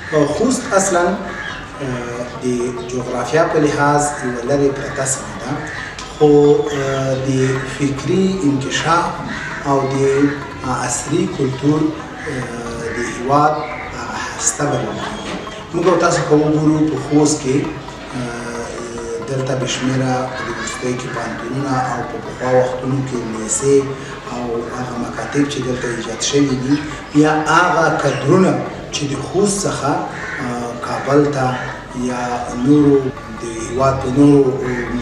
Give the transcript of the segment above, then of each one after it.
خوست اصلا د جغرافیا په لحاظ یوه لرې پرته سیمه ده، خو د فکري انکشاف او د عصري کلتور د هېواد هسته بلل کېږي. موږ او تاسو که وګورو په خوست کې دلته بې شمېره په د وروستیو کې پوهنتونونه او په پخوا وختونو کې لیسې او هغه مکاتب چې دلته ایجاد شوي دي، یا هغه کدرونه چې د خوست څخه کابل ته یا نورو د هېواد په نورو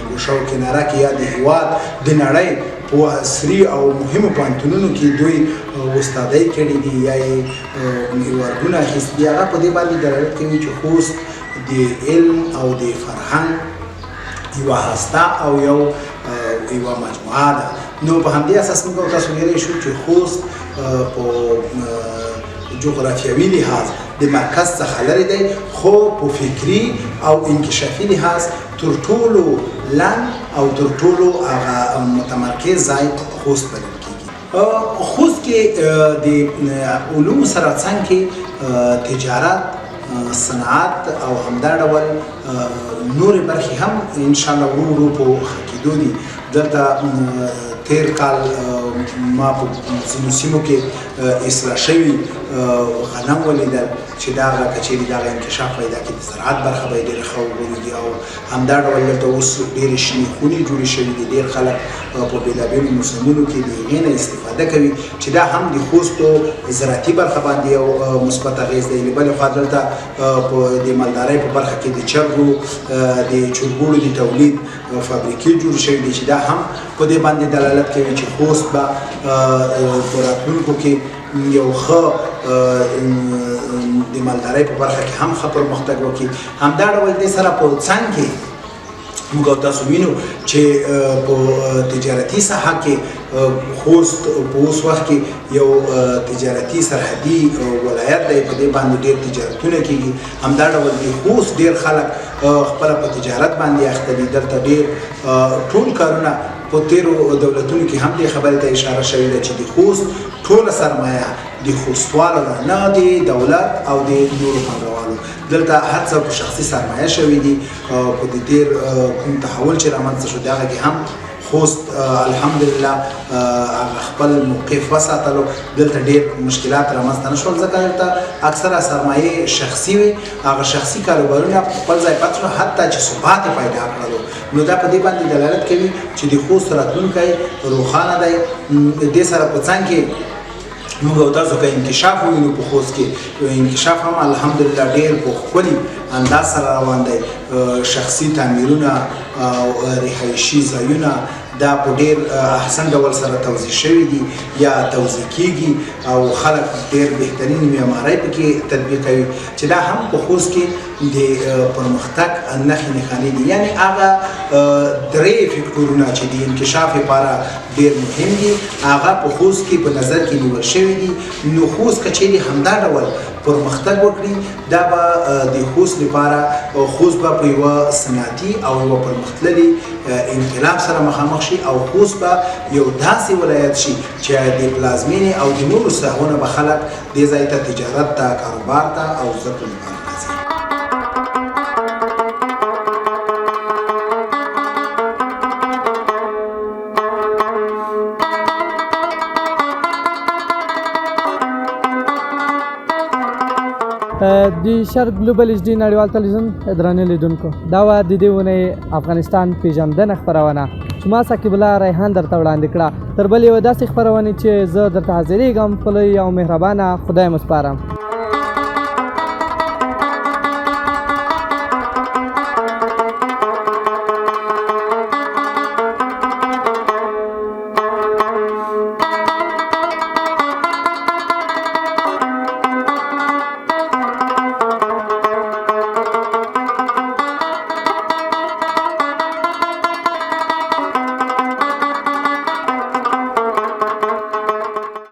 ګوشو کناره کې یا د هېواد د نړۍ په عصري او مهمو پوهنتونونو کې دوی استادۍ کړي دي یا یې ایوارډونه اخیستي دي، هغه په دې باندې دلالت کوي چې خوست د علم او د فرهنګ یوه هسته او یوه مجموعه ده. نو په همدې اساس موږ او تاسو ویلی شو چې خوست په جغرافیوي لحاظ د مرکز څخه لرې دی، خو په فکري او انکشافي لحاظ تر ټولو لنډ او تر ټولو هغه متمرکز ځای خوست بلل کېږي. خوست کې د علومو سره څنګ کې تجارت، صنعت او همدا ډول نورې برخې هم انشاءالله ورو ورو په ښه کېدو دي. دلته تیر کال ما په ځینو سیمو کې اصلاح شوي غنم ولیدل چې دا هغه که چېرې دغه انکشاف پیدا کړي د زراعت برخه به یې ډېره ښه وګوري، او همدا ډول دلته اوس ډېرې شنې خونې جوړې شوي دي. ډېر خلک په بېلابېلو موسمونو کې د هغې نه استفاده کوي چې دا هم د خوستو زراعتي برخه باندې یو مثبت اغېز دی. له بلې خوا دلته په د مالدارۍ په برخه کې د چرګو د چرګوړو د تولید فابریکې جوړې شوي دي چې دا هم په دې باندې دلالت کوي چې خوست به په راتلونکو کې یو ښه د مالدارۍ په برخه کې هم ښه پرمختګ وکړي. همدا ډول دې سره په څنګ کې موږ او تاسو وینو چې په تجارتي ساحه کې خوست په اوس وخت کې یو تجارتي سرحدي ولایت دی، په دې باندې ډېر تجارتونه کېږي. همدا ډول د خوست ډېر خلک خپله په تجارت باندې اخته دي. دلته ډېر ټول کارونه په تیرو دولتونو کې هم دې خبرې ته اشاره شوې ده چې د خوست ټوله سرمایه د خوستوالو ده، نه د دولت او د نورو پانګوالو. دلته هر څه په شخصي سرمایه شوي دي. په د تیر کوم تحول چې رامنځته شو د هغه کې هم خوست الحمدلله هغه خپل موقف وساتلو. دلته ډېر مشکلات رامنځته نه شول ځکه دلته اکثره سرمایې شخصي وي، هغه شخصي کاروبارونه په خپل ځای پاتې شول، حتی چې ثبات یې پیدا کړلو. نو دا په دې باندې دلالت کوي چې د خوست راتلونکی روښانه دی. دې سره په څنګ کې موږ او تاسو که انکشاف ووینو په خوست کې، انکشاف هم الحمدلله ډېر په ښکلي انداز سره روان دی. شخصي تعمیرونه او رهایشي ځایونه دا په ډېر احسن ډول سره توزیع شوي دي یا توزیع کېږي او خلک ډېر بهترین معمارۍ پکې تطبیقوي چې دا هم په خوست کې د پرمختګ نښې نښانې دي. یعنې هغه درې فکټورونه چې د انکشاف لپاره ډېر مهم دي هغه په خوست کې په نظر کې نیول شوي دي. نو خوست که چیرې همدا ډول پرمختګ وکړي، دا به د خوست لپاره خوست به په یوه صنعتي او یوه پرمختللي انقلاب سره مخامخ شي او خوست به یو داسې ولایت شي چې د پلازمینې او د نورو ساحو نه به خلک دې ځای ته تجارت ته، کاروبار ته او زده کړو لپاره راځي. د شرق ګلوبل ایچ ډي نړیوال تلویزیون درانه لیدونکو، دا وه د دې اونۍ افغانستان پیژندنه خپرونه چې ما ثقیب الله ریحان درته وړاندې کړه. تر بلې یوه داسې خپرونې چې زه درته حاضرېږم، په لوی او مهربانه خدای مو سپارم.